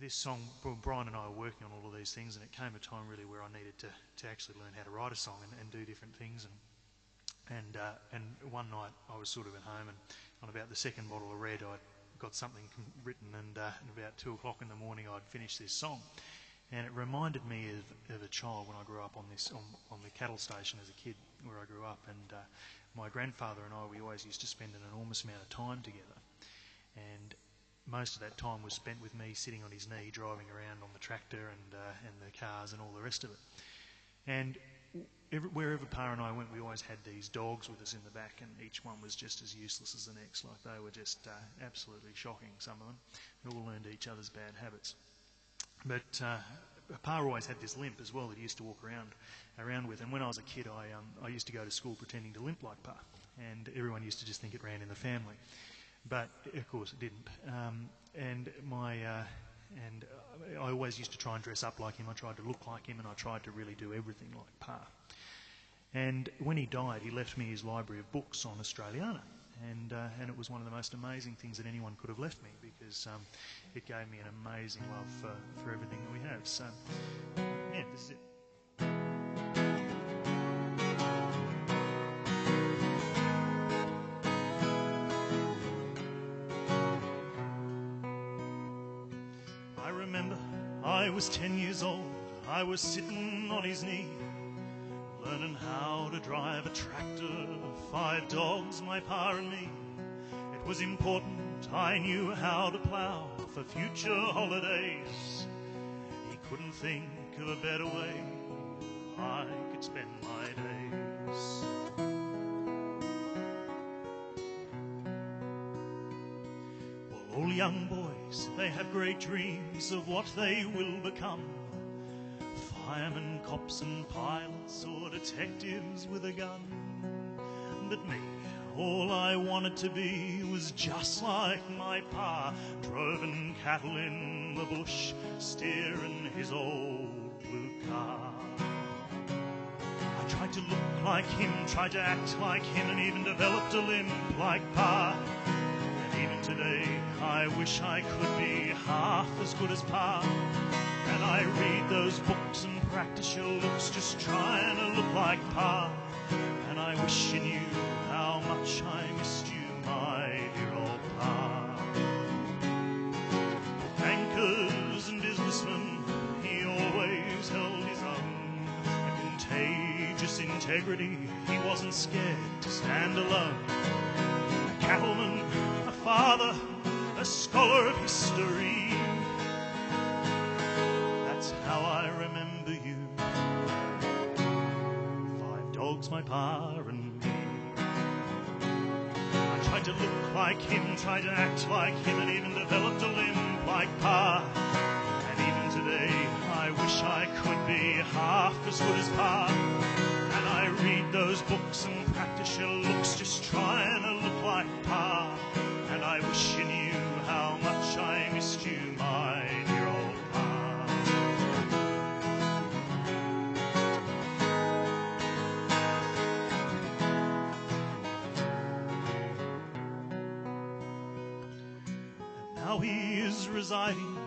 this song, Brian and I were working on all of these things, and it came a time really where I needed to actually learn how to write a song and do different things. And one night I was sort of at home, and on about the second bottle of red I'd got something written, and about 2 o'clock in the morning I'd finished this song. And it reminded me of a child when I grew up on the cattle station as a kid where I grew up. And my grandfather and I, we always used to spend an enormous amount of time together. And most of that time was spent with me sitting on his knee, driving around on the tractor and the cars and all the rest of it. And wherever Pa and I went, we always had these dogs with us in the back, and each one was just as useless as the next. Like, they were just absolutely shocking, some of them. They all learned each other's bad habits. But Pa always had this limp as well that he used to walk around with. And when I was a kid, I used to go to school pretending to limp like Pa, and everyone used to just think it ran in the family. But of course it didn't. And I always used to try and dress up like him. I tried to look like him, and I tried to really do everything like Pa. And when he died, he left me his library of books on Australiana. And it was one of the most amazing things that anyone could have left me, because it gave me an amazing love for everything that we have. So, yeah, this is it. I remember I was 10 years old. I was sitting on his knee, learning how to drive a tractor, 5 dogs, my Pa and me. It was important I knew how to plough for future holidays. He couldn't think of a better way I could spend my days. Well, all young boys, they have great dreams of what they will become. Firemen, cops and pilots, or detectives with a gun. But me, all I wanted to be was just like my Pa, droving cattle in the bush, steering his old blue car. I tried to look like him, tried to act like him, and even developed a limp like Pa. And even today, I wish I could be half as good as Pa. And I read those books and practice your looks, just trying to look like Pa. And I wish you knew how much I missed you, my dear old Pa. Bankers and businessmen, he always held his own. A contagious integrity, he wasn't scared to stand alone. A cattleman, a father, a scholar of history. That's how I remember you. 5 dogs, my Pa and me. I tried to look like him, tried to act like him, and even developed a limp like Pa. And even today, I wish I could be half as good as Pa. And I read those books and practice your looks, just trying to look like Pa. And I wish you knew how much I missed you, my dear old Pa. Now he is residing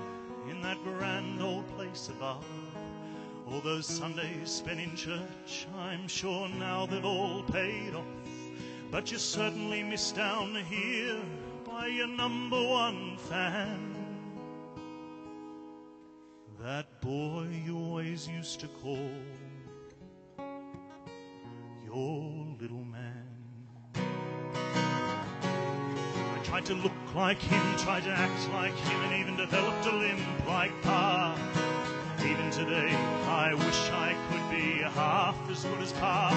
in that grand old place above. All those Sundays spent in church, I'm sure now they've all paid off. But you're certainly missed down here by your #1 fan. That boy you always used to call your little man. I tried to look like him, tried to act like him, and even developed a limp like Pa. Even today, I wish I could be half as good as Pa.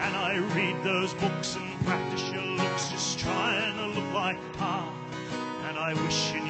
And I read those books and practice your looks, just trying to look like Pa. And I wish you knew